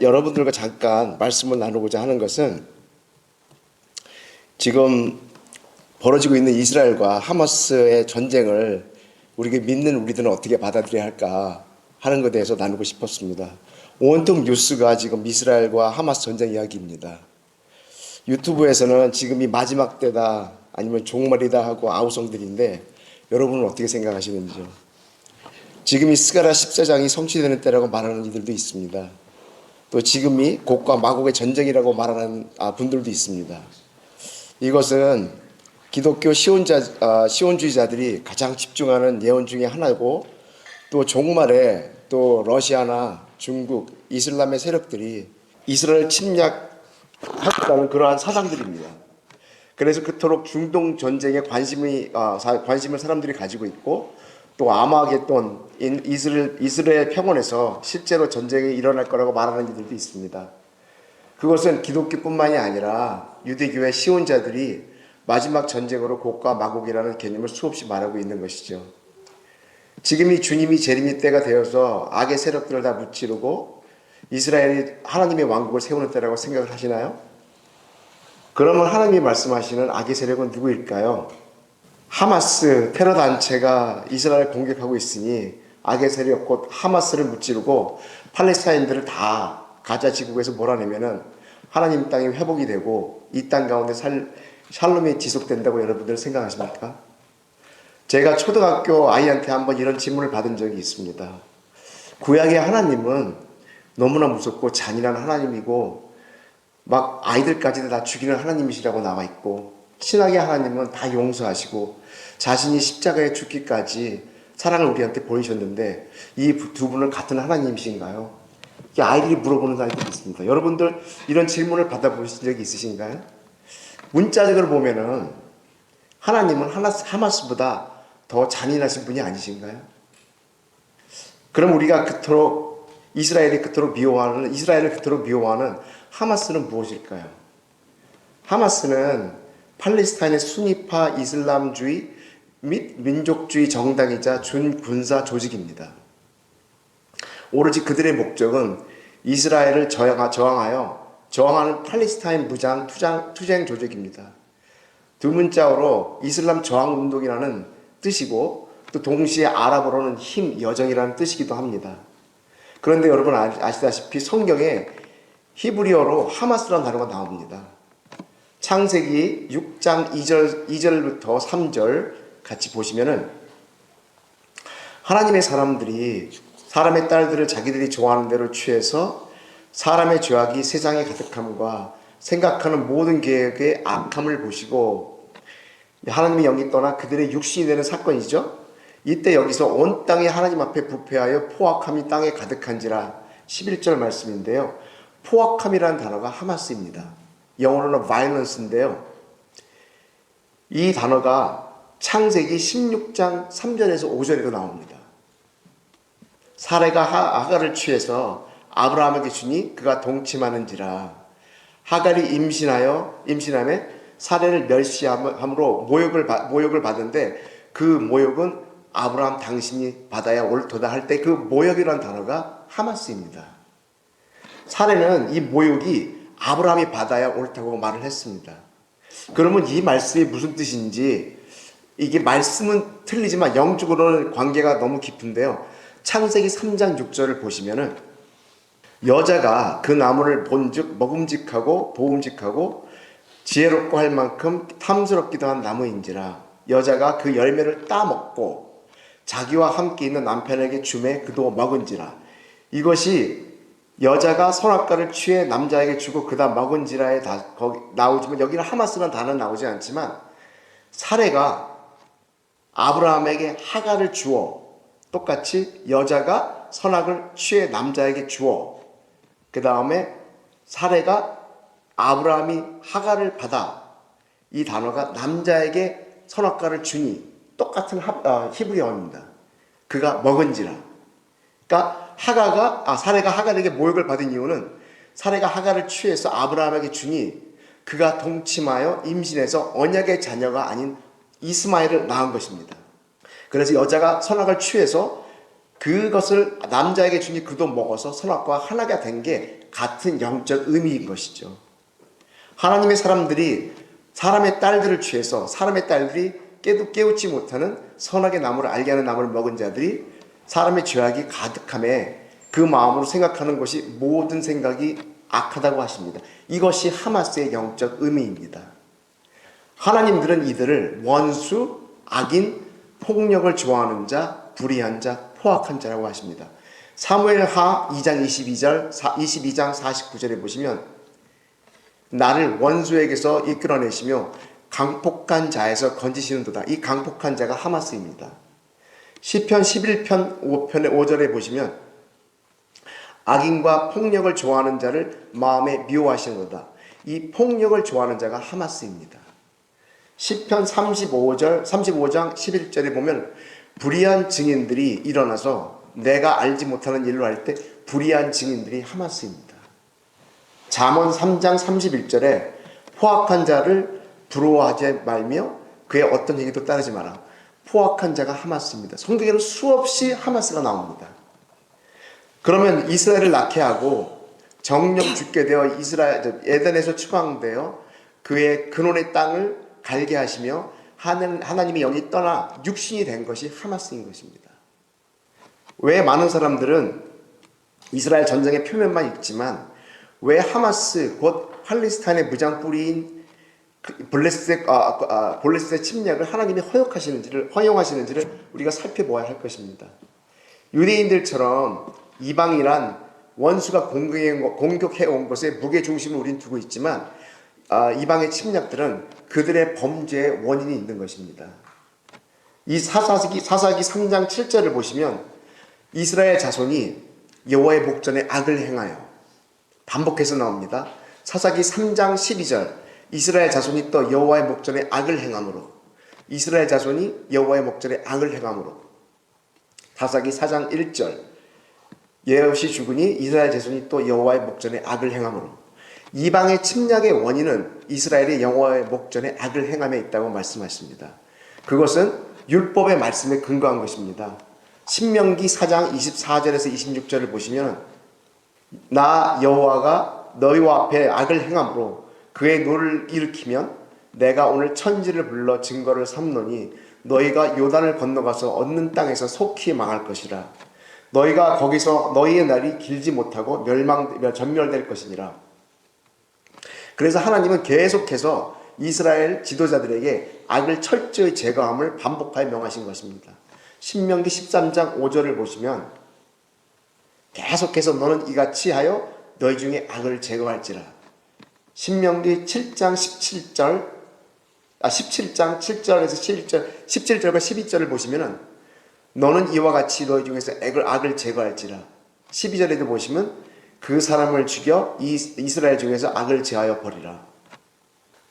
여러분들과 잠깐 말씀을 나누고자 하는 것은 지금 벌어지고 있는 이스라엘과 하마스의 전쟁을 우리가 믿는 우리들은 어떻게 받아들여야 할까 하는 것에 대해서 나누고 싶었습니다. 온통 뉴스가 지금 이스라엘과 하마스 전쟁 이야기입니다. 유튜브에서는 지금이 마지막 때다 아니면 종말이다 하고 아우성들인데 여러분은 어떻게 생각하시는지요? 지금이 스가랴 14장이 성취되는 때라고 말하는 이들도 있습니다. 또 지금이 곡과 마곡의 전쟁이라고 말하는 분들도 있습니다. 이것은 기독교 시온주의자들이 가장 집중하는 예언 중에 하나고, 또 종말에 또 러시아나 중국, 이슬람의 세력들이 이스라엘 침략하겠다는 그러한 사상들입니다. 그래서 그토록 중동 전쟁에 관심을 사람들이 가지고 있고, 또 아마겟돈, 이스라엘 평원에서 실제로 전쟁이 일어날 거라고 말하는 이들도 있습니다. 그것은 기독교뿐만이 아니라 유대교의 시온자들이 마지막 전쟁으로 곡과 마곡이라는 개념을 수없이 말하고 있는 것이죠. 지금이 주님이 재림의 때가 되어서 악의 세력들을 다 무찌르고 이스라엘이 하나님의 왕국을 세우는 때라고 생각을 하시나요? 그러면 하나님이 말씀하시는 악의 세력은 누구일까요? 하마스 테러 단체가 이스라엘을 공격하고 있으니 악의 세력 곧 하마스를 무찌르고 팔레스타인들을 다 가자 지국에서 몰아내면은 하나님 땅이 회복이 되고 이 땅 가운데 샬롬이 지속된다고 여러분들 생각하십니까? 제가 초등학교 아이한테 한번 이런 질문을 받은 적이 있습니다. 구약의 하나님은 너무나 무섭고 잔인한 하나님이고 막 아이들까지도 다 죽이는 하나님이시라고 나와 있고, 신약의 하나님은 다 용서하시고 자신이 십자가에 죽기까지 사랑을 우리한테 보이셨는데 이 두 분은 같은 하나님이신가요? 이게 아이들이 물어보는 아이들이 있습니다. 여러분들 이런 질문을 받아보신 적이 있으신가요? 문자적으로 보면은 하나님은 하마스보다 더 잔인하신 분이 아니신가요? 그럼 우리가 이스라엘을 그토록 미워하는 하마스는 무엇일까요? 하마스는 팔레스타인의 순위파 이슬람주의 및 민족주의 정당이자 준군사 조직입니다. 오로지 그들의 목적은 이스라엘을 저항하는 팔레스타인 무장 투쟁 조직입니다. 두 문자어로 이슬람 저항운동이라는 뜻이고 또 동시에 아랍어로는 힘, 여정이라는 뜻이기도 합니다. 그런데 여러분 아시다시피 성경에 히브리어로 하마스라는 단어가 나옵니다. 창세기 6장 2절부터 3절 같이 보시면은 하나님의 사람들이 사람의 딸들을 자기들이 좋아하는 대로 취해서 사람의 죄악이 세상에 가득함과 생각하는 모든 계획의 악함을 보시고 하나님의 영이 떠나 그들의 육신이 되는 사건이죠. 이때 여기서 온 땅이 하나님 앞에 부패하여 포악함이 땅에 가득한지라 11절 말씀인데요. 포악함이라는 단어가 하마스입니다. 영어로는 violence인데요. 이 단어가 창세기 16장 3절에서 5절에도 나옵니다. 사레가 하갈을 취해서 아브라함에게 주니 그가 동침하는지라. 하갈이 임신함에 사레를 멸시함으로 모욕을 받는데 그 모욕은 아브라함 당신이 받아야 옳도다 할 때 그 모욕이라는 단어가 하마스입니다. 사레는 이 모욕이 아브라함이 받아야 옳다고 말을 했습니다. 그러면 이 말씀이 무슨 뜻인지, 이게 말씀은 틀리지만 영적으로는 관계가 너무 깊은데요. 창세기 3장 6절을 보시면은 여자가 그 나무를 본즉 먹음직하고 보음직하고 지혜롭고 할 만큼 탐스럽기도 한 나무인지라. 여자가 그 열매를 따먹고 자기와 함께 있는 남편에게 주매 그도 먹은지라. 이것이 여자가 선악과를 취해 남자에게 주고 그다 먹은지라에 나오지만 여기는 하마스라는 단어는 나오지 않지만 사레가 아브라함에게 하갈을 주어 똑같이 여자가 선악을 취해 남자에게 주어 그 다음에 사레가 아브라함이 하갈을 받아 이 단어가 남자에게 선악과를 주니 똑같은 히브리어입니다. 그가 먹은지라. 그러니까 사레가 하갈에게 모욕을 받은 이유는 사레가 하갈을 취해서 아브라함에게 주니 그가 동침하여 임신해서 언약의 자녀가 아닌 이스마엘을 낳은 것입니다. 그래서 여자가 선악을 취해서 그것을 남자에게 주니 그도 먹어서 선악과 하나가 된 게 같은 영적 의미인 것이죠. 하나님의 사람들이 사람의 딸들을 취해서 사람의 딸들이 깨우지 못하는 선악의 나무를 알게 하는 나무를 먹은 자들이 사람의 죄악이 가득함에 그 마음으로 생각하는 것이 모든 생각이 악하다고 하십니다. 이것이 하마스의 영적 의미입니다. 하나님들은 이들을 원수, 악인, 폭력을 좋아하는 자, 불의한 자, 포악한 자라고 하십니다. 사무엘하 2장 22장 49절에 보시면 나를 원수에게서 이끌어내시며 강폭한 자에서 건지시는도다. 이 강폭한 자가 하마스입니다. 시편 11편 5편의 5절에 보시면 악인과 폭력을 좋아하는 자를 마음에 미워하시는도다. 이 폭력을 좋아하는 자가 하마스입니다. 시편 35장 11절에 보면 불의한 증인들이 일어나서 내가 알지 못하는 일로 할 때 불의한 증인들이 하마스입니다. 잠언 3장 31절에 포악한 자를 부러워하지 말며 그의 어떤 얘기도 따르지 마라. 포악한 자가 하마스입니다. 성경에는 수없이 하마스가 나옵니다. 그러면 이스라엘을 낙해하고 정령 죽게 되어 에덴에서 추방되어 그의 근원의 땅을 갈게 하시며 하나님의 영이 떠나 육신이 된 것이 하마스인 것입니다. 왜 많은 사람들은 이스라엘 전쟁의 표면만 읽지만 왜 하마스 곧 팔레스타인의 무장뿌리인 블레셋의 침략을 하나님이 허용하시는지를 우리가 살펴보아야 할 것입니다. 유대인들처럼 이방이란 원수가 공격해온 것에 무게중심을 우린 두고 있지만 이방의 침략들은 그들의 범죄의 원인이 있는 것입니다. 이 사사기 3장 7절을 보시면 이스라엘 자손이 여호와의 목전에 악을 행하여 반복해서 나옵니다. 사사기 3장 12절 이스라엘 자손이 또 여호와의 목전에 악을 행함으로 이스라엘 자손이 여호와의 목전에 악을 행함으로 사사기 4장 1절 예없이 죽으니 이스라엘 자손이 또 여호와의 목전에 악을 행함으로 이방의 침략의 원인은 이스라엘이 여호와의 목전에 악을 행함에 있다고 말씀하십니다. 그것은 율법의 말씀에 근거한 것입니다. 신명기 4장 24절에서 26절을 보시면 나 여호와가 너희와 앞에 악을 행함으로 그의 노를 일으키면 내가 오늘 천지를 불러 증거를 삼노니 너희가 요단을 건너가서 얻는 땅에서 속히 망할 것이라. 너희가 거기서 너희의 날이 길지 못하고 전멸될 것이니라. 그래서 하나님은 계속해서 이스라엘 지도자들에게 악을 철저히 제거함을 반복하여 명하신 것입니다. 신명기 13장 5절을 보시면 계속해서 너는 이같이 하여 너희 중에 악을 제거할지라. 신명기 7장 17장 7절에서 17절과 12절을 보시면 너는 이와 같이 너희 중에서 악을 제거할지라. 12절에도 보시면 그 사람을 죽여 이스라엘 중에서 악을 제하여 버리라.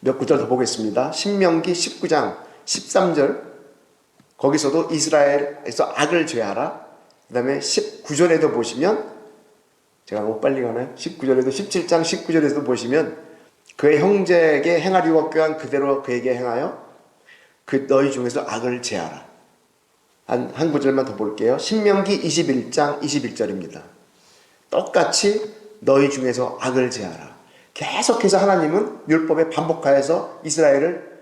몇 구절 더 보겠습니다. 신명기 19장 13절 거기서도 이스라엘에서 악을 제하라. 그 다음에 19절에도 보시면 제가 너무 빨리 가나요? 19절에도 17장 19절에도 보시면 그의 형제에게 행하리고 꾀한 그대로 그에게 행하여 너희 중에서 악을 제하라. 한 구절만 더 볼게요. 신명기 21장 21절입니다. 똑같이 너희 중에서 악을 제하라. 계속해서 하나님은 율법에 반복하여서 이스라엘을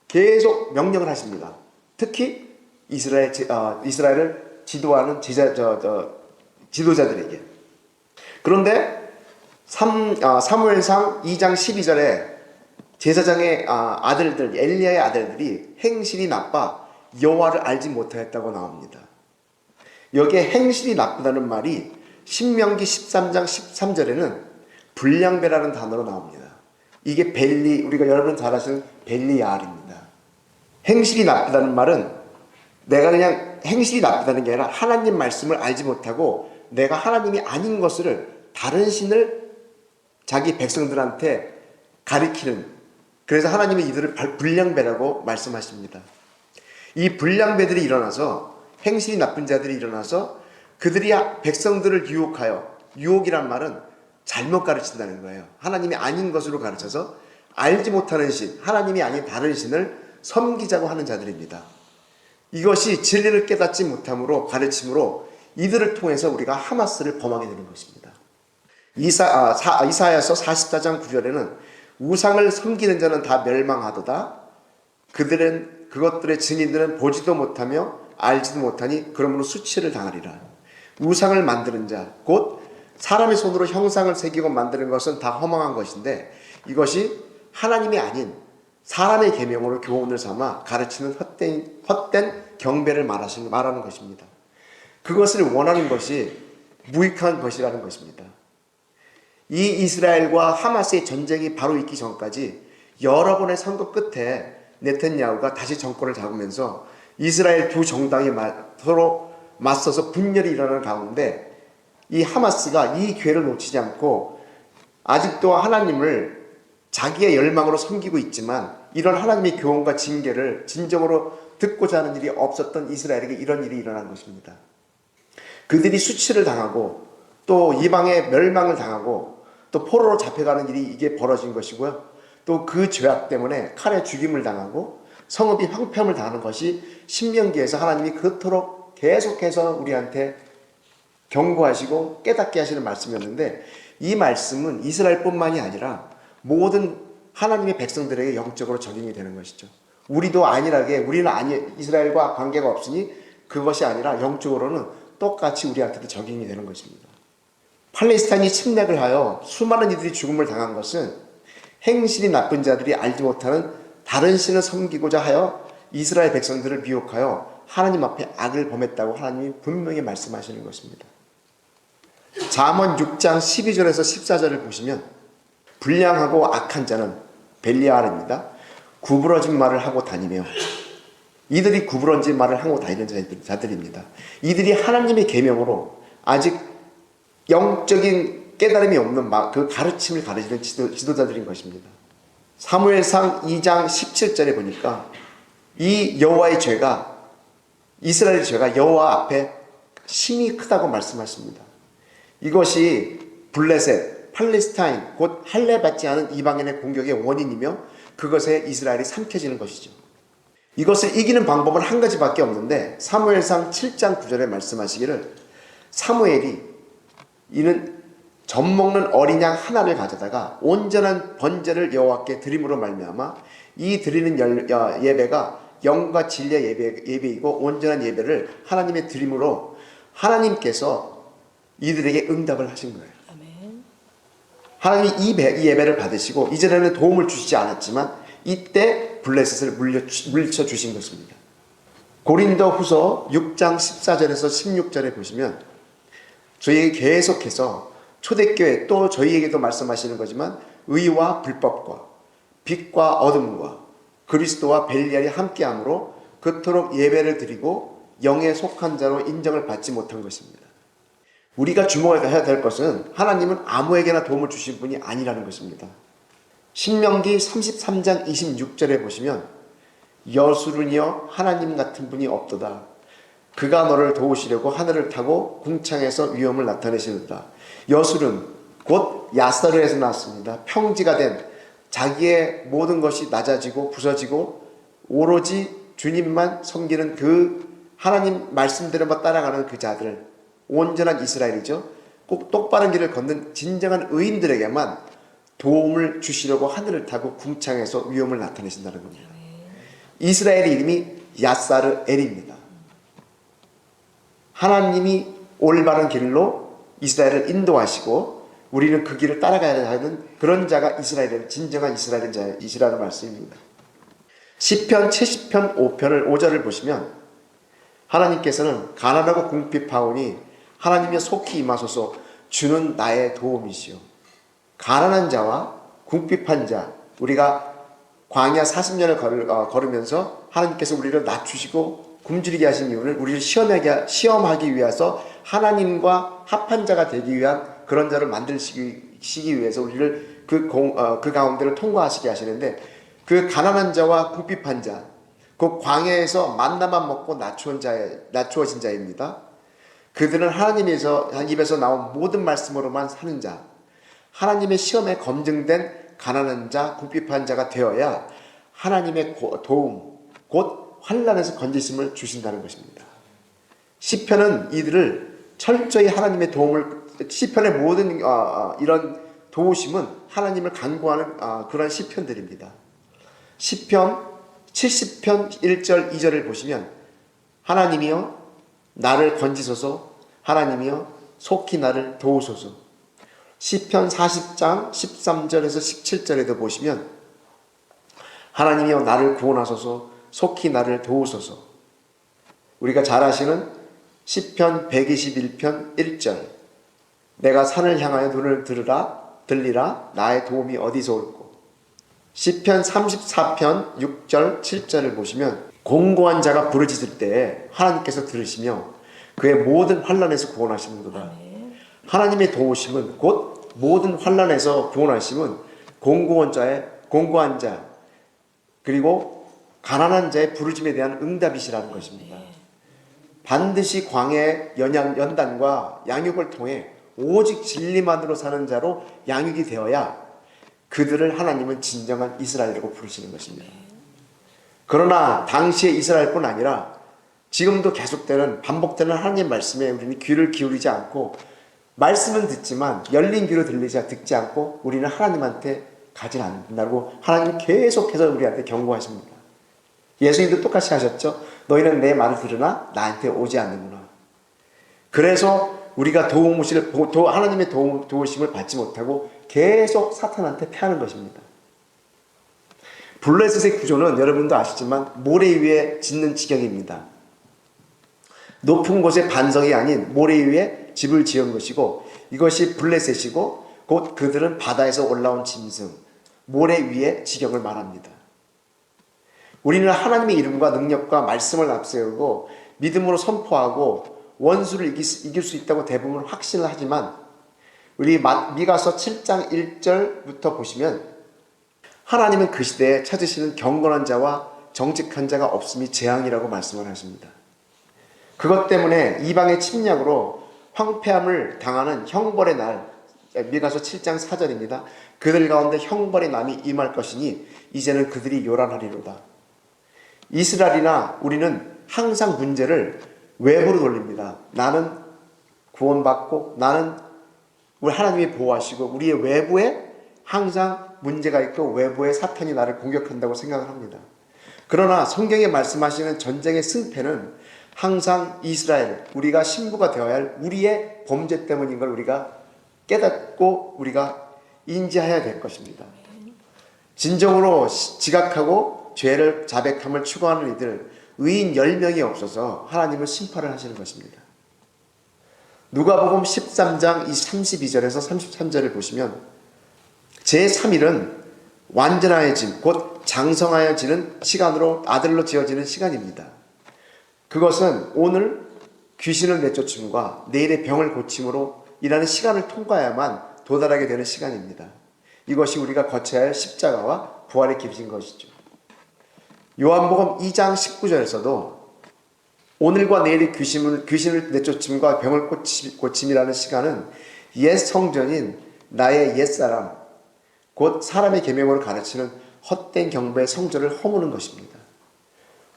계속 명령을 하십니다. 특히 이스라엘을 지도하는 지도자들에게. 그런데 사무엘상 2장 12절에 제사장의 아들들, 엘리야의 아들들이 행실이 나빠 여호와를 알지 못하였다고 나옵니다. 여기에 행실이 나쁘다는 말이 신명기 13장 13절에는 불량배라는 단어로 나옵니다. 이게 우리가 여러분 잘 아시는 벨리알입니다. 행실이 나쁘다는 말은 내가 그냥 행실이 나쁘다는 게 아니라 하나님 말씀을 알지 못하고 내가 하나님이 아닌 것을 다른 신을 자기 백성들한테 가리키는, 그래서 하나님이 이들을 불량배라고 말씀하십니다. 이 불량배들이 일어나서 행실이 나쁜 자들이 일어나서 그들이 백성들을 유혹하여, 유혹이란 말은 잘못 가르친다는 거예요. 하나님이 아닌 것으로 가르쳐서 알지 못하는 신, 하나님이 아닌 다른 신을 섬기자고 하는 자들입니다. 이것이 진리를 깨닫지 못함으로 가르침으로 이들을 통해서 우리가 하마스를 범하게 되는 것입니다. 이사야서 44장 9절에는 우상을 섬기는 자는 다 멸망하도다. 그것들의 증인들은 보지도 못하며 알지도 못하니 그러므로 수치를 당하리라. 우상을 만드는 자, 곧 사람의 손으로 형상을 새기고 만드는 것은 다 허망한 것인데 이것이 하나님이 아닌 사람의 계명으로 교훈을 삼아 가르치는 헛된 경배를 말하는 것입니다. 그것을 원하는 것이 무익한 것이라는 것입니다. 이 이스라엘과 하마스의 전쟁이 바로 있기 전까지 여러 번의 선거 끝에 네탄야후가 다시 정권을 잡으면서 이스라엘 두 정당이 서로 맞서서 분열이 일어나는 가운데 이 하마스가 이 기회를 놓치지 않고 아직도 하나님을 자기의 열망으로 섬기고 있지만 이런 하나님의 교훈과 징계를 진정으로 듣고자 하는 일이 없었던 이스라엘에게 이런 일이 일어난 것입니다. 그들이 수치를 당하고 또 이방의 멸망을 당하고 또 포로로 잡혀가는 일이 이게 벌어진 것이고요. 또 그 죄악 때문에 칼에 죽임을 당하고 성읍이 황폐함을 당하는 것이 신명기에서 하나님이 그토록 계속해서 우리한테 경고하시고 깨닫게 하시는 말씀이었는데 이 말씀은 이스라엘뿐만이 아니라 모든 하나님의 백성들에게 영적으로 적용이 되는 것이죠. 우리도 안일하게 우리는 이스라엘과 관계가 없으니 그것이 아니라 영적으로는 똑같이 우리한테도 적용이 되는 것입니다. 팔레스타인이 침략을 하여 수많은 이들이 죽음을 당한 것은 행실이 나쁜 자들이 알지 못하는 다른 신을 섬기고자 하여 이스라엘 백성들을 미혹하여 하나님 앞에 악을 범했다고 하나님이 분명히 말씀하시는 것입니다. 잠언 6장 12절에서 14절을 보시면 불량하고 악한 자는 벨리알입니다. 구부러진 말을 하고 다니며 이들이 구부러진 말을 하고 다니는 자들입니다. 이들이 하나님의 계명으로 아직 영적인 깨달음이 없는 그 가르침을 가르치는 지도자들인 것입니다. 사무엘상 2장 17절에 보니까 이 여호와의 죄가 이스라엘의 죄가 여호와 앞에 심히 크다고 말씀하십니다. 이것이 블레셋, 팔레스타인, 곧 할례받지 않은 이방인의 공격의 원인이며 그것에 이스라엘이 삼켜지는 것이죠. 이것을 이기는 방법은 한 가지밖에 없는데 사무엘상 7장 9절에 말씀하시기를 사무엘이 이는 젖먹는 어린 양 하나를 가져다가 온전한 번제를 여호와께 드림으로 말미암아 이 드리는 예배가 영과 진리의 예배이고 온전한 예배를 하나님의 드림으로 하나님께서 이들에게 응답을 하신 거예요. 하나님이 이 예배를 받으시고 이전에는 도움을 주시지 않았지만 이때 블레셋을 물리쳐 주신 것입니다. 고린도 후서 6장 14절에서 16절에 보시면 저희에게 계속해서 초대교회 또 저희에게도 말씀하시는 거지만 의와 불법과 빛과 어둠과 그리스도와 벨리알이 함께함으로 그토록 예배를 드리고 영에 속한 자로 인정을 받지 못한 것입니다. 우리가 주목해야 될 것은 하나님은 아무에게나 도움을 주신 분이 아니라는 것입니다. 신명기 33장 26절에 보시면 여수르니여 하나님 같은 분이 없도다. 그가 너를 도우시려고 하늘을 타고 궁창에서 위엄을 나타내시는다. 여술은 곧 야사르에서 나왔습니다. 평지가 된 자기의 모든 것이 낮아지고 부서지고 오로지 주님만 섬기는 그 하나님 말씀대로만 따라가는 그 자들, 온전한 이스라엘이죠. 꼭 똑바른 길을 걷는 진정한 의인들에게만 도움을 주시려고 하늘을 타고 궁창에서 위엄을 나타내신다는 겁니다. 이스라엘의 이름이 야사르 엘입니다. 하나님이 올바른 길로 이스라엘을 인도하시고 우리는 그 길을 따라가야 하는 그런 자가 이스라엘의 진정한 이스라엘이라는 말씀입니다. 시편 70편 5편을 5절을 보시면 하나님께서는 가난하고 궁핍하오니 하나님의 속히 임하소서 주는 나의 도움이시오. 가난한 자와 궁핍한 자, 우리가 광야 40년을 걸으면서 하나님께서 우리를 낮추시고 굶주리게 하신 이유는 우리를 시험하기 위해서 하나님과 합한 자가 되기 위한 그런 자를 만드시기 위해서 우리를 그 가운데를 통과하시게 하시는데 그 가난한 자와 궁핍한 자, 그 광야에서 만나만 먹고 낮추어진 자입니다. 그들은 하나님에서 입에서 나온 모든 말씀으로만 사는 자, 하나님의 시험에 검증된 가난한 자, 궁핍한 자가 되어야 하나님의 도움, 곧 환난에서 건지심을 주신다는 것입니다. 시편은 이들을 철저히 하나님의 도움을, 시편의 모든 이런 도우심은 하나님을 간구하는 그런 시편들입니다. 시편 70편 1절 2절을 보시면 하나님이여 나를 건지소서, 하나님이여 속히 나를 도우소서. 시편 40장 13절에서 17절에도 보시면 하나님이여 나를 구원하소서, 속히 나를 도우소서. 우리가 잘 아시는 시편 121편 1절 내가 산을 향하여 눈을 들리라 나의 도움이 어디서 올꼬. 시편 34편 6절 7절을 보시면 공고한 자가 부르짖을 때에 하나님께서 들으시며 그의 모든 환난에서 구원하시는도다. 하나님의 도우심은 곧 모든 환난에서 구원하심은 공고한 자 그리고 가난한 자의 부르짖음에 대한 응답이시라는 것입니다. 반드시 광야의 연단과 양육을 통해 오직 진리만으로 사는 자로 양육이 되어야 그들을 하나님은 진정한 이스라엘이라고 부르시는 것입니다. 그러나 당시의 이스라엘뿐 아니라 지금도 계속되는 반복되는 하나님 말씀에 우리는 귀를 기울이지 않고 말씀은 듣지만 열린 귀로 듣지 않고 우리는 하나님한테 가지 않는다고 하나님은 계속해서 우리한테 경고하십니다. 예수님도 똑같이 하셨죠. 너희는 내 말을 들으나 나한테 오지 않는구나. 그래서 우리가 하나님의 도우심을 받지 못하고 계속 사탄한테 패하는 것입니다. 블레셋의 구조는 여러분도 아시지만 모래 위에 짓는 지경입니다. 높은 곳의 반석이 아닌 모래 위에 집을 지은 것이고 이것이 블레셋이고 곧 그들은 바다에서 올라온 짐승, 모래 위에 지경을 말합니다. 우리는 하나님의 이름과 능력과 말씀을 앞세우고 믿음으로 선포하고 원수를 이길 수 있다고 대부분 확신을 하지만 우리 미가서 7장 1절부터 보시면 하나님은 그 시대에 찾으시는 경건한 자와 정직한 자가 없음이 재앙이라고 말씀을 하십니다. 그것 때문에 이방의 침략으로 황폐함을 당하는 형벌의 날, 미가서 7장 4절입니다. 그들 가운데 형벌의 남이 임할 것이니 이제는 그들이 요란하리로다. 이스라엘이나 우리는 항상 문제를 외부로 돌립니다. 나는 구원받고 나는 우리 하나님이 보호하시고 우리의 외부에 항상 문제가 있고 외부에 사탄이 나를 공격한다고 생각을 합니다. 그러나 성경에 말씀하시는 전쟁의 승패는 항상 이스라엘, 우리가 신부가 되어야 할 우리의 범죄 때문인 걸 우리가 깨닫고 우리가 인지해야 될 것입니다. 진정으로 지각하고 죄를 자백함을 추구하는 이들 의인 10명이 없어서 하나님은 심판을 하시는 것입니다. 누가복음 13장 32절에서 33절을 보시면 제3일은 완전하여짐 곧 장성하여지는 시간으로 아들로 지어지는 시간입니다. 그것은 오늘 귀신을 내쫓음과 내일의 병을 고침으로 일하는 시간을 통과해야만 도달하게 되는 시간입니다. 이것이 우리가 거쳐야 할 십자가와 부활의 길이신 것이죠. 요한복음 2장 19절에서도 오늘과 내일의 귀신을 내쫓음과 병을 고침이라는 시간은 옛 성전인 나의 옛사람 곧 사람의 계명으로 가르치는 헛된 경배의 성전을 허무는 것입니다.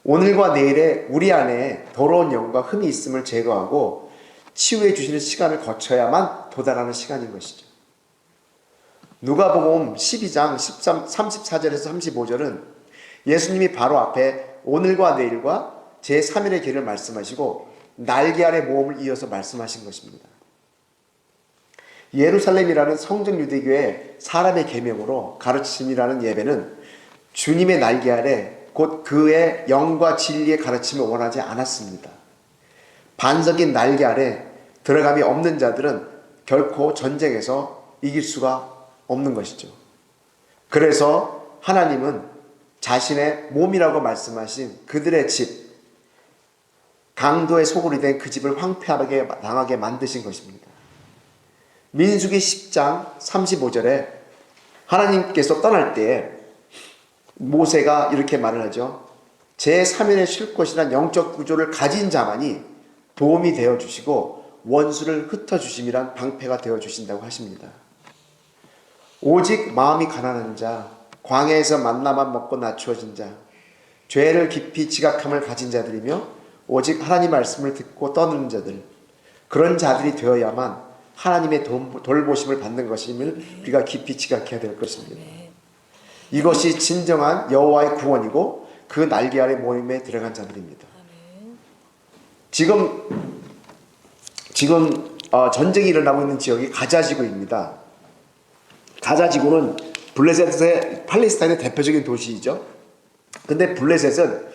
오늘과 내일에 우리 안에 더러운 영과 흠이 있음을 제거하고 치유해 주시는 시간을 거쳐야만 도달하는 시간인 것이죠. 누가복음 12장 34절에서 35절은 예수님이 바로 앞에 오늘과 내일과 제3일의 길을 말씀하시고 날개 아래 모험을 이어서 말씀하신 것입니다. 예루살렘이라는 성전 유대교의 사람의 계명으로 가르침이라는 예배는 주님의 날개 아래 곧 그의 영과 진리의 가르침을 원하지 않았습니다. 반석인 날개 아래 들어감이 없는 자들은 결코 전쟁에서 이길 수가 없는 것이죠. 그래서 하나님은 자신의 몸이라고 말씀하신 그들의 집, 강도의 소굴이 된 그 집을 황폐하게 당하게 만드신 것입니다. 민수기 10장 35절에 하나님께서 떠날 때에 모세가 이렇게 말을 하죠. 제3일에 쉴 것이란 영적 구조를 가진 자만이 도움이 되어주시고 원수를 흩어주심이란 방패가 되어주신다고 하십니다. 오직 마음이 가난한 자, 광야에서 만나만 먹고 낮추어진 자, 죄를 깊이 지각함을 가진 자들이며 오직 하나님 말씀을 듣고 떠드는 자들, 그런 자들이 되어야만 하나님의 돌보심을 받는 것임을 우리가 깊이 지각해야 될 것입니다. 이것이 진정한 여호와의 구원이고 그 날개 아래 모임에 들어간 자들입니다. 지금 전쟁이 일어나고 있는 지역이 가자지구입니다. 가자지구는 블레셋의 팔레스타인의 대표적인 도시이죠. 근데 블레셋은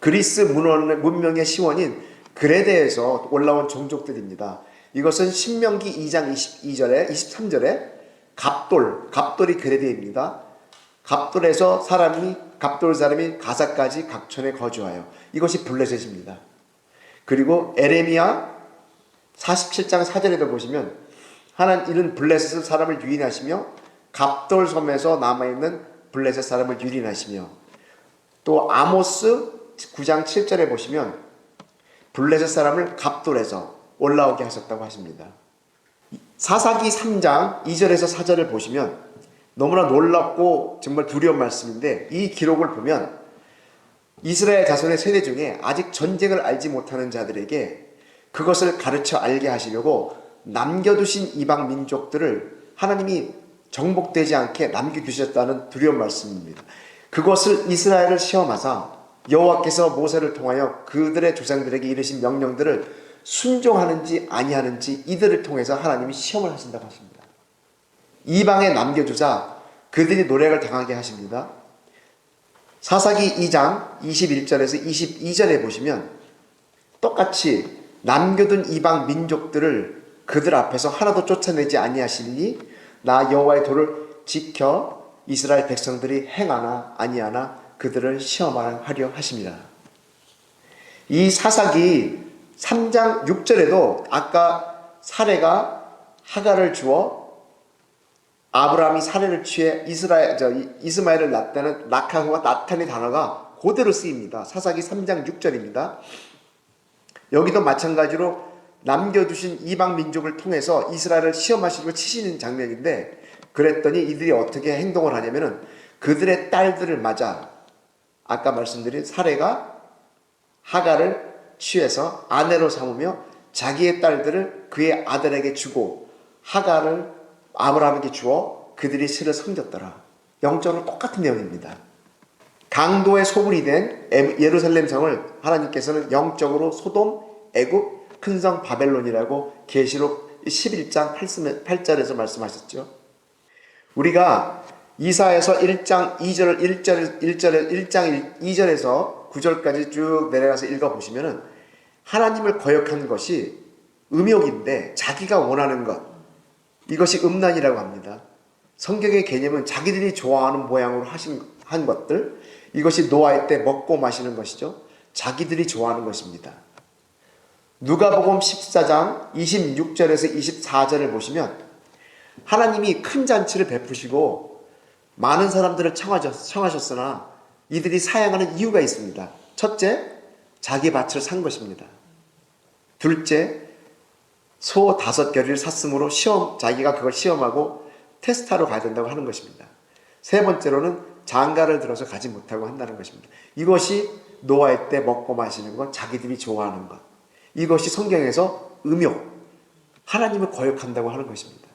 그리스 문명의 시원인 그레데에서 올라온 종족들입니다. 이것은 신명기 2장 22절에 23절에 갑돌이 그레데입니다. 갑돌 사람이 가사까지 각촌에 거주하여, 이것이 블레셋입니다. 그리고 에레미야 47장 4절에도 보시면 이는 블레셋 사람을 유인하시며 갑돌 섬에서 남아있는 블레셋 사람을 유인하시며, 또 아모스 9장 7절에 보시면 블레셋 사람을 갑돌에서 올라오게 하셨다고 하십니다. 사사기 3장 2절에서 4절을 보시면 너무나 놀랍고 정말 두려운 말씀인데, 이 기록을 보면 이스라엘 자손의 세대 중에 아직 전쟁을 알지 못하는 자들에게 그것을 가르쳐 알게 하시려고 남겨두신 이방 민족들을 하나님이 정복되지 않게 남겨두셨다는 두려운 말씀입니다. 그것을 이스라엘을 시험하사 여호와께서 모세를 통하여 그들의 조상들에게 이르신 명령들을 순종하는지 아니하는지 이들을 통해서 하나님이 시험을 하신다고 하십니다. 이방에 남겨두자 그들이 노략을 당하게 하십니다. 사사기 2장 21절에서 22절에 보시면 똑같이 남겨둔 이방 민족들을 그들 앞에서 하나도 쫓아내지 아니하시니 나 여호와의 도를 지켜 이스라엘 백성들이 행하나 아니하나 그들을 시험하려 하십니다. 이 사사기 3장 6절에도 아까 사레가 하갈을 주어 아브라함이 사례를 취해 이스마엘을 낳았다는 라카후와 나탄의 단어가 그대로 쓰입니다. 사사기 3장 6절입니다. 여기도 마찬가지로 남겨두신 이방 민족을 통해서 이스라엘을 시험하시고 치시는 장면인데, 그랬더니 이들이 어떻게 행동을 하냐면은 그들의 딸들을 맞아 아까 말씀드린 사례가 하갈을 취해서 아내로 삼으며 자기의 딸들을 그의 아들에게 주고 하갈을 아브라함에게 주어 그들이 실을 섬겼더라. 영적으로 똑같은 내용입니다. 강도의 소굴이 된 예루살렘 성을 하나님께서는 영적으로 소돔, 애굽, 큰성 바벨론이라고 계시록 11장 8절에서 말씀하셨죠. 우리가 이사야서 1장 2절에서 9절까지 쭉 내려가서 읽어보시면 하나님을 거역한 것이 음욕인데 자기가 원하는 것, 이것이 음란이라고 합니다. 성경의 개념은 자기들이 좋아하는 모양으로 한 것들, 이것이 노아의 때 먹고 마시는 것이죠. 자기들이 좋아하는 것입니다. 누가복음 14장 26절에서 24절을 보시면 하나님이 큰 잔치를 베푸시고 많은 사람들을 청하셨으나 이들이 사양하는 이유가 있습니다. 첫째, 자기 밭을 산 것입니다. 둘째, 소 5겨리를 샀으므로 자기가 그걸 시험하고 테스트하러 가야 된다고 하는 것입니다. 세 번째로는 장가를 들어서 가지 못하고 한다는 것입니다. 이것이 노아의 때 먹고 마시는 것, 자기들이 좋아하는 것, 이것이 성경에서 음욕, 하나님을 거역한다고 하는 것입니다.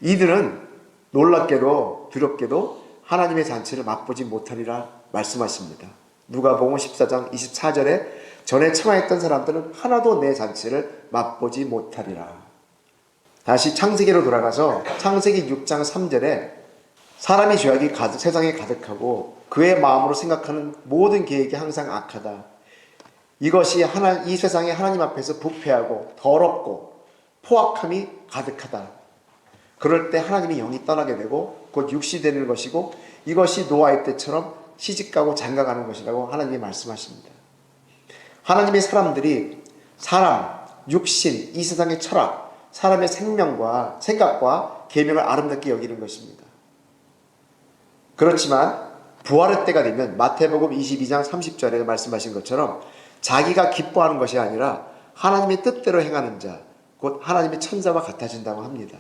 이들은 놀랍게도 두렵게도 하나님의 잔치를 맛보지 못하리라 말씀하십니다. 누가복음 14장 24절에 전에 청하였던 사람들은 하나도 내 잔치를 맛보지 못하리라. 다시 창세기로 돌아가서 창세기 6장 3절에 사람의 죄악이 세상에 가득하고 그의 마음으로 생각하는 모든 계획이 항상 악하다. 이것이 이 세상에 하나님 앞에서 부패하고 더럽고 포악함이 가득하다. 그럴 때 하나님의 영이 떠나게 되고 곧 육신이 되는 것이고, 이것이 노아의 때처럼 시집가고 장가가는 것이라고 하나님이 말씀하십니다. 하나님의 사람들이 사람, 육신, 이 세상의 철학, 사람의 생명과 생각과 계명을 아름답게 여기는 것입니다. 그렇지만 부활의 때가 되면 마태복음 22장 30절에 말씀하신 것처럼 자기가 기뻐하는 것이 아니라 하나님의 뜻대로 행하는 자, 곧 하나님의 천사와 같아진다고 합니다.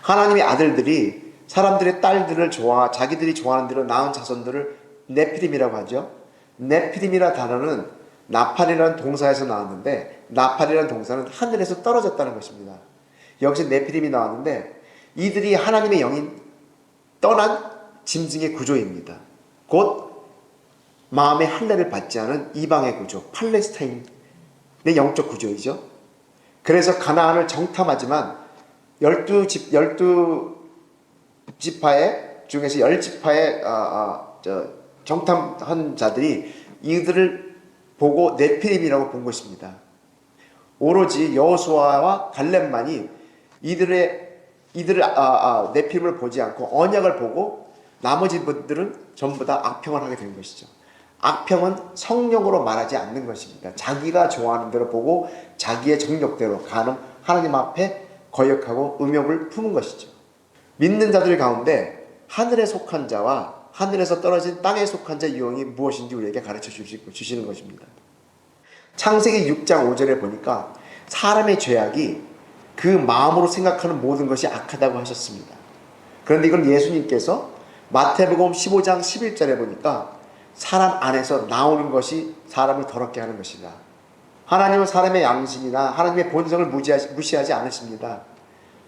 하나님의 아들들이 사람들의 딸들을 자기들이 좋아하는 대로 낳은 자손들을 네피림이라고 하죠. 네피림이라 단어는 나팔이라는 동사에서 나왔는데, 나팔이라는 동사는 하늘에서 떨어졌다는 것입니다. 여기서 네피림이 나왔는데, 이들이 하나님의 영이 떠난 짐승의 구조입니다. 곧 마음의 할례를 받지 않은 이방의 구조, 팔레스타인의 영적 구조이죠. 그래서 가나안을 정탐하지만 12지파의 중에서 10지파의 정탐한 자들이 이들을 보고 네피림이라고 본 것입니다. 오로지 여호수아와 갈렙만이 이들을 네피림을 보지 않고 언약을 보고 나머지 분들은 전부 다 악평을 하게 된 것이죠. 악평은 성령으로 말하지 않는 것입니다. 자기가 좋아하는 대로 보고 자기의 정욕대로 가는 하나님 앞에 거역하고 음욕을 품은 것이죠. 믿는 자들 가운데 하늘에 속한 자와 하늘에서 떨어진 땅에 속한 자의 유형이 무엇인지 우리에게 가르쳐 주시는 것입니다. 창세기 6장 5절에 보니까 사람의 죄악이 그 마음으로 생각하는 모든 것이 악하다고 하셨습니다. 그런데 이건 예수님께서 마태복음 15장 11절에 보니까 사람 안에서 나오는 것이 사람을 더럽게 하는 것이다. 하나님은 사람의 양심이나 하나님의 본성을 무시하지 않으십니다.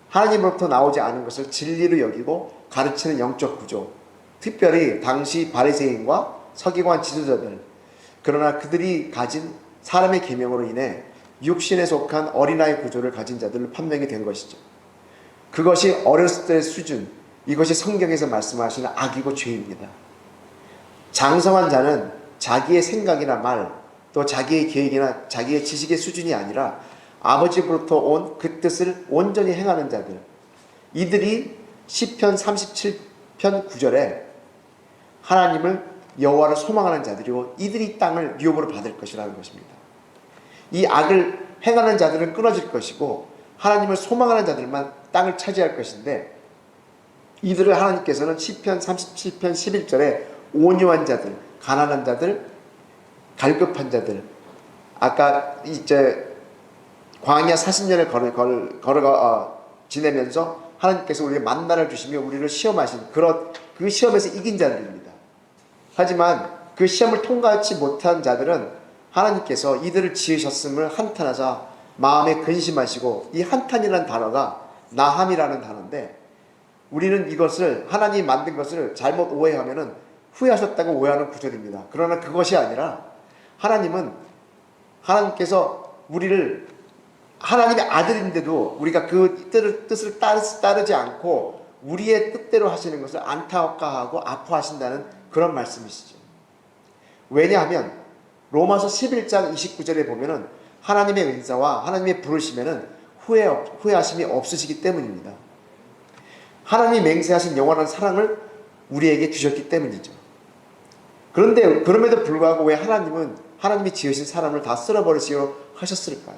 하나님으로부터 나오지 않은 것을 진리로 여기고 가르치는 영적 구조, 특별히 당시 바리새인과 서기관 지도자들, 그러나 그들이 가진 사람의 계명으로 인해 육신에 속한 어린아이 구조를 가진 자들을 판명이 된 것이죠. 그것이 어렸을 때의 수준, 이것이 성경에서 말씀하시는 악이고 죄입니다. 장성한 자는 자기의 생각이나 말, 또 자기의 계획이나 자기의 지식의 수준이 아니라 아버지로부터 온 그 뜻을 온전히 행하는 자들, 이들이 시편 37편 9절에 하나님을 여호와를 소망하는 자들이고 이들이 땅을 유업으로 받을 것이라는 것입니다. 이 악을 행하는 자들은 끊어질 것이고 하나님을 소망하는 자들만 땅을 차지할 것인데, 이들을 하나님께서는 시편 37편 11절에 온유한 자들, 가난한 자들, 갈급한 자들, 아까 이제 광야 40년을 걸어가 지내면서 하나님께서 우리에게 만나를 주시며 우리를 시험하신 그 시험에서 이긴 자들입니다. 하지만 그 시험을 통과하지 못한 자들은 하나님께서 이들을 지으셨음을 한탄하사 마음에 근심하시고, 이 한탄이라는 단어가 나함이라는 단어인데, 우리는 이것을 하나님이 만든 것을 잘못 오해하면은 후회하셨다고 오해하는 구절입니다. 그러나 그것이 아니라 하나님께서 우리를 하나님의 아들인데도 우리가 그 뜻을 따르지 않고 우리의 뜻대로 하시는 것을 안타까워하고 아파하신다는 그런 말씀이시죠. 왜냐하면 로마서 11장 29절에 보면은 하나님의 은사와 하나님의 부르심에는 후회하심이 없으시기 때문입니다. 하나님이 맹세하신 영원한 사랑을 우리에게 주셨기 때문이죠. 그런데 그럼에도 불구하고 왜 하나님이 지으신 사람을 다 쓸어버리시려 하셨을까요?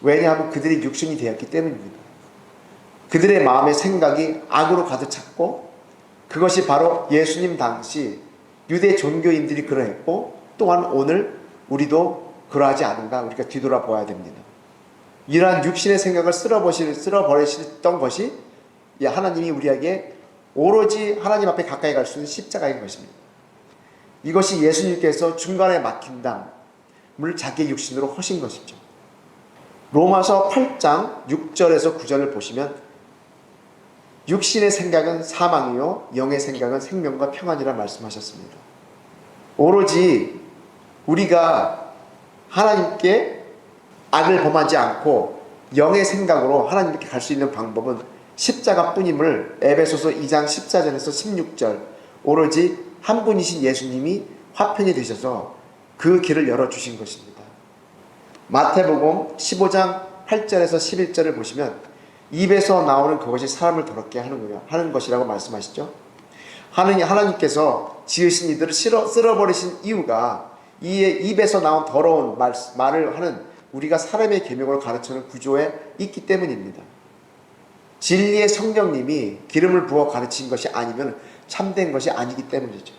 왜냐하면 그들이 육신이 되었기 때문입니다. 그들의 마음의 생각이 악으로 가득 찼고, 그것이 바로 예수님 당시 유대 종교인들이 그러했고, 또한 오늘 우리도 그러하지 않은가 우리가 뒤돌아봐야 됩니다. 이러한 육신의 생각을 쓸어버리셨던 것이 하나님이 우리에게 오로지 하나님 앞에 가까이 갈 수 있는 십자가인 것입니다. 이것이 예수님께서 중간에 막힌 담을 자기의 육신으로 허신 것이죠. 로마서 8장 6절에서 9절을 보시면 육신의 생각은 사망이요 영의 생각은 생명과 평안이라 말씀하셨습니다. 오로지 우리가 하나님께 악을 범하지 않고 영의 생각으로 하나님께 갈 수 있는 방법은 십자가뿐임을 에베소서 2장 14절에서 16절, 오로지 한 분이신 예수님이 화편이 되셔서 그 길을 열어주신 것입니다. 마태복음 15장 8절에서 11절을 보시면 입에서 나오는 그것이 사람을 더럽게 하는 것이라고 말씀하시죠. 하나님께서 지으신 이들을 쓸어버리신 이유가 이 입에서 나온 더러운 말을 하는 우리가 사람의 계명으로 가르치는 구조에 있기 때문입니다. 진리의 성령님이 기름을 부어 가르친 것이 아니면 참된 것이 아니기 때문이죠.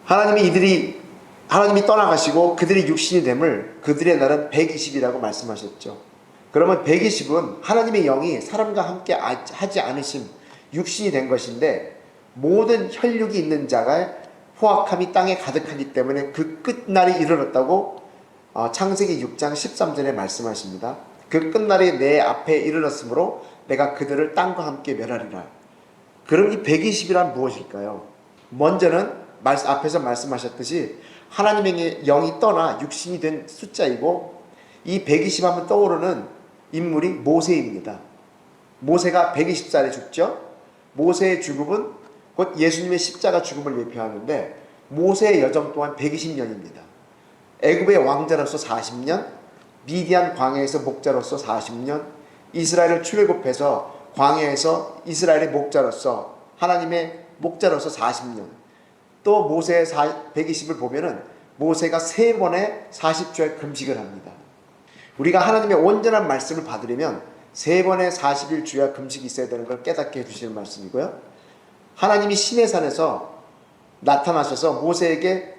하나님이 떠나가시고 그들이 육신이 됨을 그들의 날은 120이라고 말씀하셨죠. 그러면 120은 하나님의 영이 사람과 함께 하지 않으신 육신이 된 것인데, 모든 혈육이 있는 자가 포악함이 땅에 가득하기 때문에 그 끝날이 이르렀다고 창세기 6장 13절에 말씀하십니다. 그 끝날이 내 앞에 이르렀으므로 내가 그들을 땅과 함께 멸하리라. 그럼 이 120이란 무엇일까요? 먼저는 앞에서 말씀하셨듯이 하나님의 영이 떠나 육신이 된 숫자이고, 이 120 하면 떠오르는 인물이 모세입니다. 모세가 120살에 죽죠. 모세의 죽음은 곧 예수님의 십자가 죽음을 예표하는데, 모세의 여정 또한 120년입니다. 애굽의 왕자로서 40년, 미디안 광야에서 목자로서 40년, 이스라엘을 출애굽해서 광야에서 이스라엘의 목자로서, 하나님의 목자로서 40년, 또 모세의 120을 보면은 모세가 3번의 40주의 금식을 합니다. 우리가 하나님의 온전한 말씀을 받으려면 3번의 40일 주야 금식이 있어야 되는 걸 깨닫게 해주시는 말씀이고요. 하나님이 시내산에서 나타나셔서 모세가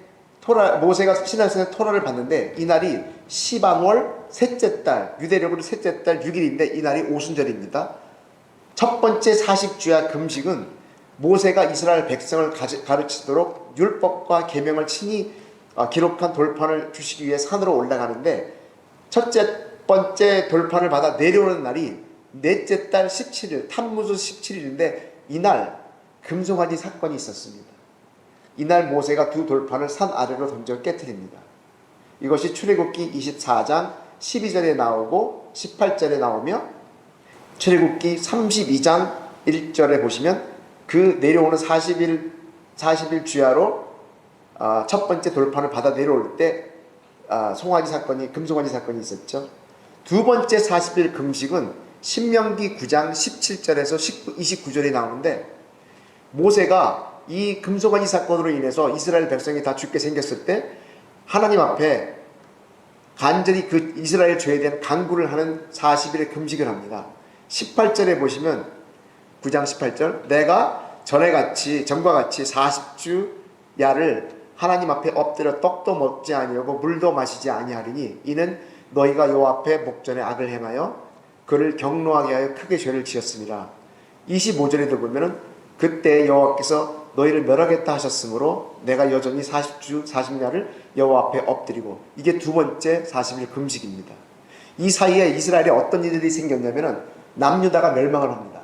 시내산에서 토라를 받는데, 이날이 시반월 셋째 달, 유대력으로 셋째 달 6일인데 이날이 오순절입니다. 첫 번째 40주야 금식은 모세가 이스라엘 백성을 가르치도록 율법과 계명을 친히 기록한 돌판을 주시기 위해 산으로 올라가는데, 첫째 번째 돌판을 받아 내려오는 날이 넷째 달 17일, 탐무수 17일인데 이날 금송아지 사건이 있었습니다. 이날 모세가 두 돌판을 산 아래로 던져 깨뜨립니다. 이것이 출애굽기 24장 12절에 나오고 18절에 나오며, 출애굽기 32장 1절에 보시면 그 내려오는 40일 주야로 첫 번째 돌판을 받아 내려올 때 금송아지 사건이 있었죠. 두 번째 40일 금식은 신명기 9장 17절에서 29절에 나오는데, 모세가 이 금송아지 사건으로 인해서 이스라엘 백성이 다 죽게 생겼을 때 하나님 앞에 간절히 그 이스라엘 죄에 대한 간구를 하는 40일의 금식을 합니다. 18절에 보시면 9장 18절, 내가 전과 같이 40주야를 하나님 앞에 엎드려 떡도 먹지 아니하고 물도 마시지 아니하리니, 이는 너희가 여호와 앞에 목전에 악을 행하여 그를 경노하게 하여 크게 죄를 지었습니다. 25절에도 보면은 그때 여호와께서 너희를 멸하겠다 하셨으므로 내가 여전히 40주 40야를 여호와 앞에 엎드리고, 이게 두 번째 40일 금식입니다. 이 사이에 이스라엘에 어떤 일들이 생겼냐면은 남유다가 멸망을 합니다.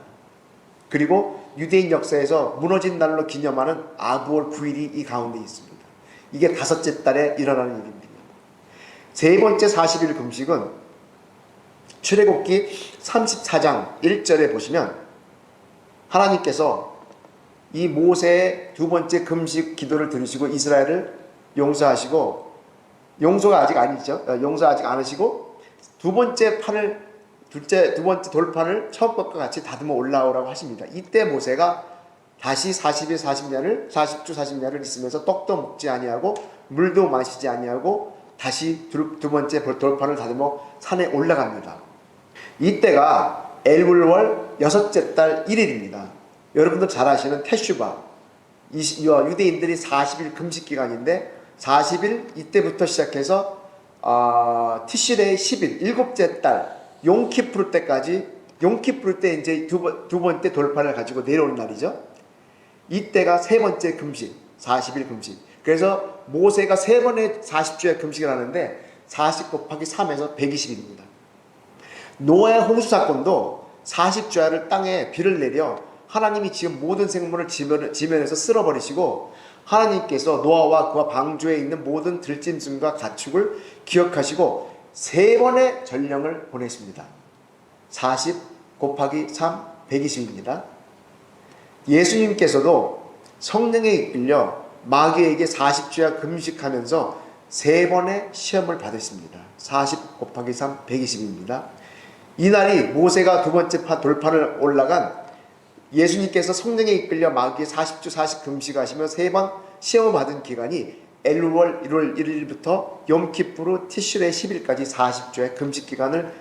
그리고 유대인 역사에서 무너진 날로 기념하는 아부월 9일이 이 가운데 있습니다. 이게 다섯째 달에 일어나는 일입니다. 세 번째 40일 금식은 출애굽기 34장 1절에 보시면 하나님께서 이 모세의 두 번째 금식 기도를 들으시고 이스라엘을 용서하시고, 용서가 아직 아니죠. 용서 아직 안 하시고 두 번째 돌판을 처음 것과 같이 다듬어 올라오라고 하십니다. 이때 모세가 다시 40일 40야를 40주 40야를 있으면서 떡도 먹지 아니하고 물도 마시지 아니하고 다시 두 번째 돌판을 다듬어 산에 올라갑니다. 이때가 엘불월 여섯째 달 1일입니다. 여러분들 잘 아시는 테슈바, 유대인들이 40일 금식 기간인데 40일 이때부터 시작해서 티시레의 10일 일곱째 달 용키푸르 때까지, 용키푸르 때 이제 두 번째 돌판을 가지고 내려오는 날이죠. 이때가 세 번째 금식, 40일 금식. 그래서 모세가 세 번의 40주의 금식을 하는데 40 곱하기 3에서 120입니다. 노아의 홍수 사건도 40주야를 땅에 비를 내려 하나님이 지은 모든 생물을 지면에서 쓸어버리시고, 하나님께서 노아와 그와 방주에 있는 모든 들짐승과 가축을 기억하시고 세 번의 전령을 보냈습니다. 40 곱하기 3, 120입니다. 예수님께서도 성령에 이끌려 마귀에게 40주야 금식하면서 세 번의 시험을 받으십니다. 40 곱하기 3, 120입니다. 이날이 모세가 두 번째 돌판을 올라간, 예수님께서 성령에 이끌려 마귀의 40주 40 금식하시며 세 번 시험을 받은 기간이 엘루월 1월 1일부터 염키푸르 티슈레 10일까지 40주의 금식 기간을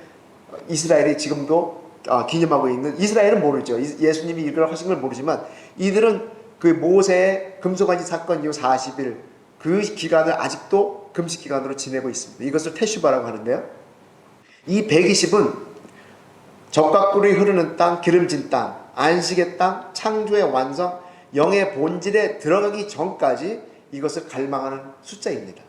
이스라엘이 지금도 기념하고 있는, 이스라엘은 모르죠. 예수님이 이걸 하신 걸 모르지만 이들은 그 모세의 금송아지 사건 이후 40일 그 기간을 아직도 금식 기간으로 지내고 있습니다. 이것을 테슈바라고 하는데요. 이 120은 적과 꿀이 흐르는 땅, 기름진 땅, 안식의 땅, 창조의 완성, 영의 본질에 들어가기 전까지 이것을 갈망하는 숫자입니다.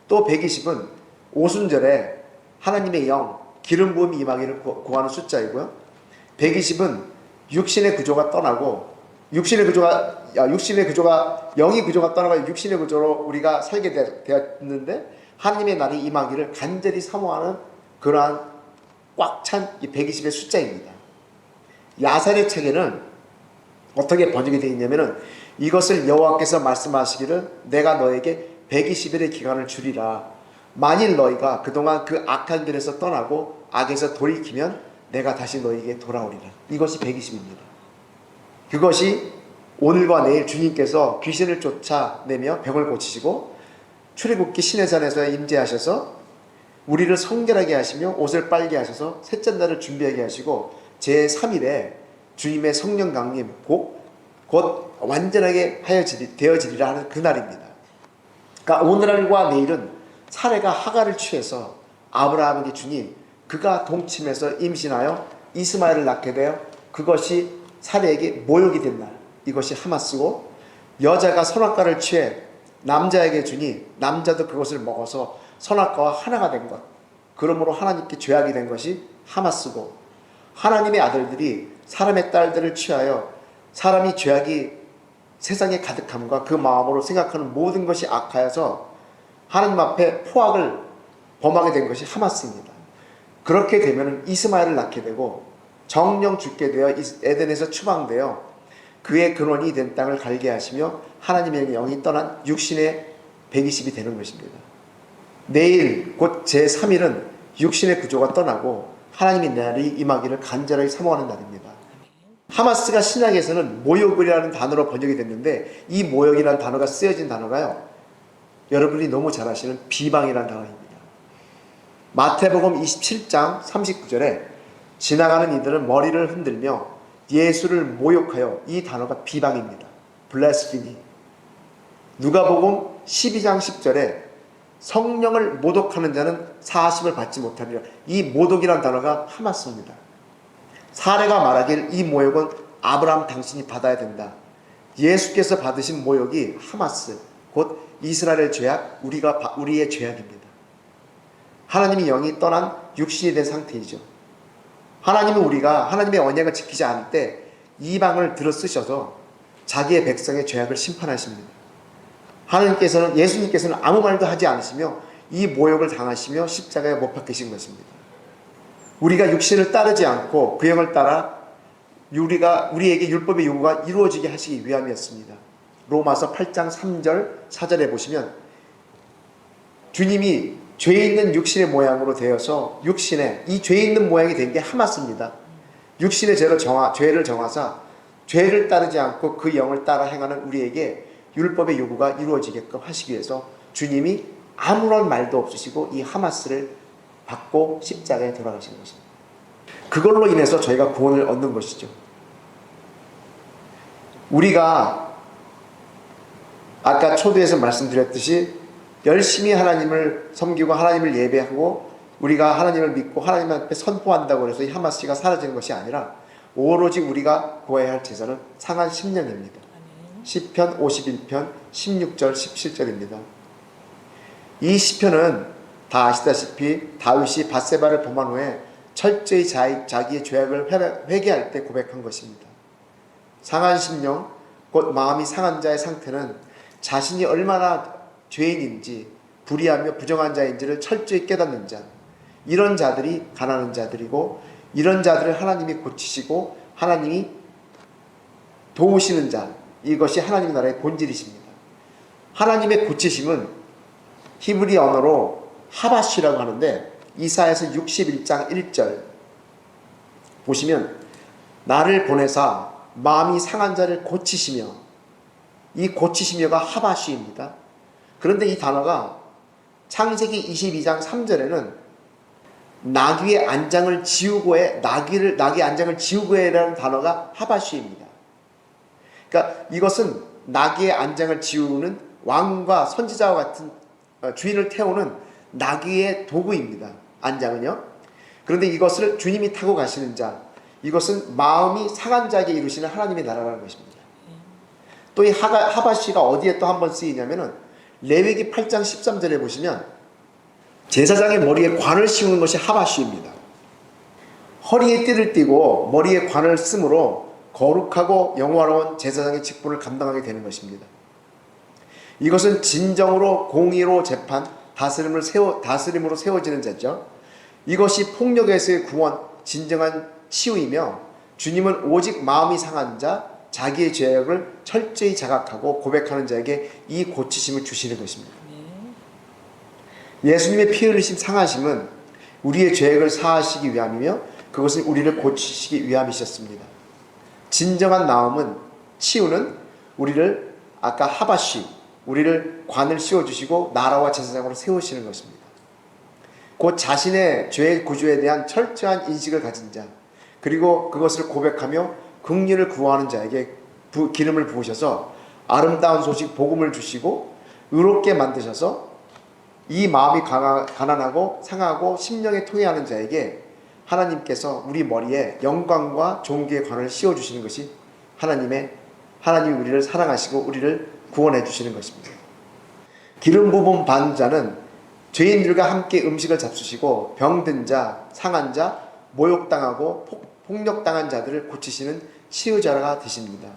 또 120은 오순절에 하나님의 영, 기름 부음이 임하기를 구하는 숫자이고요. 120은 육신의 구조가 떠나고 육신의 구조가 영의 구조가 떠나고 육신의 구조로 우리가 살게 되었는데 하나님의 날이 임하기를 간절히 사모하는 그러한 꽉 찬 이 120의 숫자입니다. 야살의 책에는 어떻게 번역이 되어 있냐면은 이것을 여호와께서 말씀하시기를 내가 너에게 120일의 기간을 주리라. 만일 너희가 그동안 그 악한 길에서 떠나고 악에서 돌이키면 내가 다시 너희에게 돌아오리라. 이것이 120입니다. 그것이 오늘과 내일 주님께서 귀신을 쫓아내며 병을 고치시고 출애굽기 시내산에서 임재하셔서 우리를 성결하게 하시며 옷을 빨게 하셔서 셋째 날을 준비하게 하시고 제3일에 주님의 성령 강림 곧 완전하게 되어지리라 하는 그날입니다. 그러니까 오늘과 내일은 사례가 하갈을 취해서 아브라함에게 주니 그가 동침해서 임신하여 이스마엘을 낳게 되어 그것이 사례에게 모욕이 된 날, 이것이 하마스고, 여자가 선악과를 취해 남자에게 주니 남자도 그것을 먹어서 선악과와 하나가 된 것, 그러므로 하나님께 죄악이 된 것이 하마스고, 하나님의 아들들이 사람의 딸들을 취하여 사람이 죄악이 세상에 가득함과 그 마음으로 생각하는 모든 것이 악하여서 하나님 앞에 포악을 범하게 된 것이 하마스입니다. 그렇게 되면 이스마엘을 낳게 되고 정령 죽게 되어 에덴에서 추방되어 그의 근원이 된 땅을 갈게 하시며 하나님의 영이 떠난 육신의 120이 되는 것입니다. 내일 곧 제3일은 육신의 구조가 떠나고 하나님의 날이 임하기를 간절하게 사모하는 날입니다. 하마스가 신약에서는 모욕이라는 단어로 번역이 됐는데 이 모욕이라는 단어가 쓰여진 단어가요, 여러분이 너무 잘 아시는 비방이라는 단어입니다. 마태복음 27장 39절에 지나가는 이들은 머리를 흔들며 예수를 모욕하여, 이 단어가 비방입니다. blasphemy. 누가복음 12장 10절에 성령을 모독하는 자는 사하심을 받지 못하리라. 이 모독이라는 단어가 하마스입니다. 사례가 말하길 이 모욕은 아브라함 당신이 받아야 된다. 예수께서 받으신 모욕이 하마스, 곧 이스라엘의 죄악, 우리의 죄악입니다. 하나님의 영이 떠난 육신이 된 상태이죠. 하나님은 우리가 하나님의 언약을 지키지 않을 때 이방을 들어 쓰셔서 자기의 백성의 죄악을 심판하십니다. 예수님께서는 아무 말도 하지 않으시며 이 모욕을 당하시며 십자가에 못 박히신 것입니다. 우리가 육신을 따르지 않고 그 영을 따라 우리에게 율법의 요구가 이루어지게 하시기 위함이었습니다. 로마서 8장 3절 4절에 보시면 주님이 죄 있는 육신의 모양으로 되어서 이 죄 있는 모양이 된 게 하마스입니다. 육신의 죄를 정하사 죄를 따르지 않고 그 영을 따라 행하는 우리에게 율법의 요구가 이루어지게끔 하시기 위해서 주님이 아무런 말도 없으시고 이 하마스를 받고 십자가에 돌아가신 것입니다. 그걸로 인해서 저희가 구원을 얻는 것이죠. 우리가 아까 초두에서 말씀드렸듯이 열심히 하나님을 섬기고 하나님을 예배하고 우리가 하나님을 믿고 하나님 앞에 선포한다고 해서 이 하마스가 사라지는 것이 아니라 오로지 우리가 구해야 할 제사는 상한 10년입니다. 시편 51편 16절 17절입니다. 이 시편은 다 아시다시피 다윗이 밧세바를 범한 후에 철저히 자기의 죄악을 회개할 때 고백한 것입니다. 상한 심령, 곧 마음이 상한 자의 상태는 자신이 얼마나 죄인인지 불의하며 부정한 자인지를 철저히 깨닫는 자, 이런 자들이 가난한 자들이고 이런 자들을 하나님이 고치시고 하나님이 도우시는 자, 이것이 하나님 나라의 본질이십니다. 하나님의 고치심은 히브리 언어로 하바시라고 하는데 이사야서 61장 1절 보시면 나를 보내사 마음이 상한 자를 고치시며, 이 고치시며가 하바시입니다. 그런데 이 단어가 창세기 22장 3절에는 나귀의 안장을 지우고에 나귀의 안장을 지우고에라는 단어가 하바시입니다. 그러니까 이것은 나귀의 안장을 지우는 왕과 선지자와 같은 주인을 태우는 나귀의 도구입니다. 안장은요. 그런데 이것을 주님이 타고 가시는 자, 이것은 마음이 상한 자에게 이루시는 하나님의 나라라는 것입니다. 또 이 하바시가 어디에 또 한 번 쓰이냐면은 레위기 8장 13절에 보시면 제사장의 머리에 관을 씌우는 것이 하바시입니다. 허리에 띠를 띠고 머리에 관을 쓰므로 거룩하고 영화로운 제사장의 직분을 감당하게 되는 것입니다. 이것은 진정으로 공의로 재판, 다스림으로 세워지는 자죠. 이것이 폭력에서의 구원, 진정한 치유이며 주님은 오직 마음이 상한 자, 자기의 죄악을 철저히 자각하고 고백하는 자에게 이 고치심을 주시는 것입니다. 예수님의 피 흘리심 상하심은 우리의 죄악을 사하시기 위함이며 그것은 우리를 고치시기 위함이셨습니다. 진정한 나음은, 치유는 우리를 아까 하바시, 우리를 관을 씌워주시고 나라와 제사장으로 세우시는 것입니다. 곧 자신의 죄의 구조에 대한 철저한 인식을 가진 자, 그리고 그것을 고백하며 긍휼을 구하는 자에게 기름을 부으셔서 아름다운 소식 복음을 주시고 의롭게 만드셔서 이 마음이 가난하고 상하고 심령에 통해하는 자에게 하나님께서 우리 머리에 영광과 존귀의 관을 씌워주시는 것이 하나님이 우리를 사랑하시고 우리를 구원해 주시는 것입니다. 기름 부음 받은 자는 죄인들과 함께 음식을 잡수시고 병든 자, 상한 자, 모욕당하고 폭력당한 자들을 고치시는 치유자가 되십니다.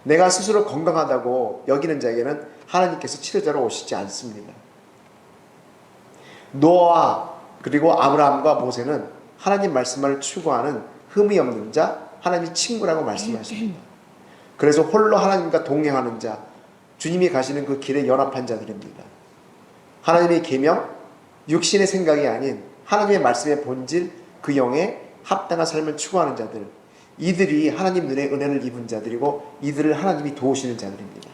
내가 스스로 건강하다고 여기는 자에게는 하나님께서 치료자로 오시지 않습니다. 노아와 그리고 아브라함과 모세는 하나님 말씀을 추구하는 흠이 없는 자, 하나님의 친구라고 말씀하십니다. 그래서 홀로 하나님과 동행하는 자, 주님이 가시는 그 길에 연합한 자들입니다. 하나님의 계명, 육신의 생각이 아닌 하나님의 말씀의 본질, 그 영에 합당한 삶을 추구하는 자들, 이들이 하나님 눈에 은혜를 입은 자들이고 이들을 하나님이 도우시는 자들입니다.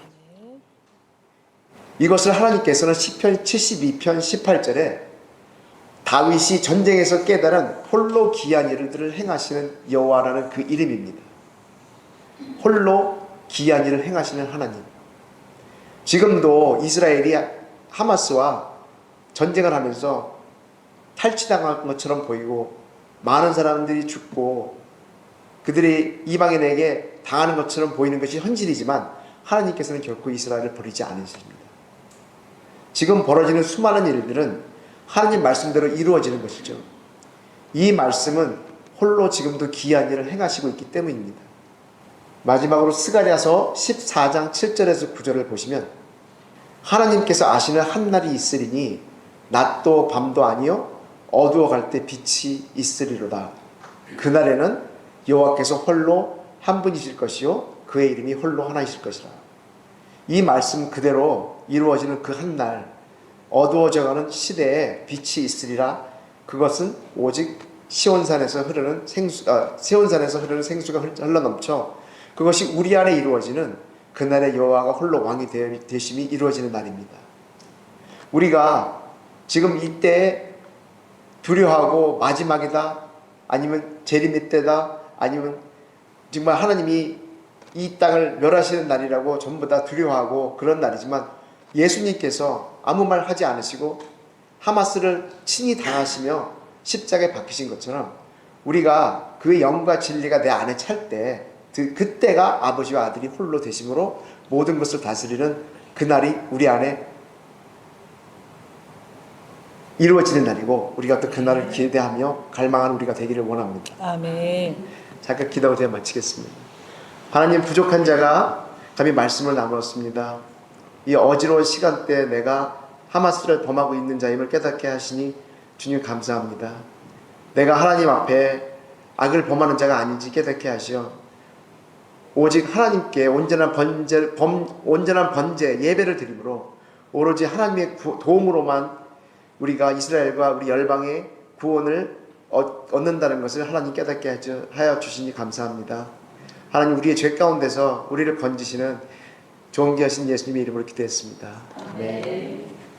이것을 하나님께서는 시편 72편 18절에 다윗이 전쟁에서 깨달은 홀로 기이한 일들을 행하시는 여호와라는 그 이름입니다. 홀로 기이한 일을 행하시는 하나님. 지금도 이스라엘이 하마스와 전쟁을 하면서 탈취당한 것처럼 보이고 많은 사람들이 죽고 그들이 이방인에게 당하는 것처럼 보이는 것이 현실이지만 하나님께서는 결코 이스라엘을 버리지 않으십니다. 지금 벌어지는 수많은 일들은 하나님 말씀대로 이루어지는 것이죠. 이 말씀은 홀로 지금도 기이한 일을 행하시고 있기 때문입니다. 마지막으로 스가랴서 14장 7절에서 9절을 보시면 하나님께서 아시는 한 날이 있으리니 낮도 밤도 아니요 어두워갈 때 빛이 있으리로다. 그날에는 여호와께서 홀로 한 분이실 것이요 그의 이름이 홀로 하나이실 것이라. 이 말씀 그대로 이루어지는 그 한 날, 어두워져가는 시대에 빛이 있으리라. 그것은 오직 시온산에서 흐르는 생수가 흘러넘쳐 그것이 우리 안에 이루어지는 그날의 여호와가 홀로 왕이 되심이 이루어지는 날입니다. 우리가 지금 이때에 두려워하고 마지막이다, 아니면 재림의 때다, 아니면 정말 하나님이 이 땅을 멸하시는 날이라고 전부 다 두려워하고 그런 날이지만 예수님께서 아무 말 하지 않으시고 하마스를 친히 당하시며 십자가에 박히신 것처럼 우리가 그 영과 진리가 내 안에 찰 때 그때가 아버지와 아들이 홀로 되심으로 모든 것을 다스리는 그날이 우리 안에 이루어지는 날이고 우리가 또 그날을 기대하며 갈망하는 우리가 되기를 원합니다. 아멘. 잠깐 기도하고 제가 마치겠습니다. 하나님, 부족한 자가 감히 말씀을 나누었습니다. 이 어지러운 시간대에 내가 하마스를 범하고 있는 자임을 깨닫게 하시니 주님 감사합니다. 내가 하나님 앞에 악을 범하는 자가 아닌지 깨닫게 하시어 오직 하나님께 온전한 번제 예배를 드림으로 오로지 하나님의 도움으로만 우리가 이스라엘과 우리 열방의 구원을 얻는다는 것을 하나님 깨닫게 하여 주시니 감사합니다. 하나님, 우리의 죄 가운데서 우리를 건지시는 존귀하신 예수님의 이름으로 기도했습니다. 아멘.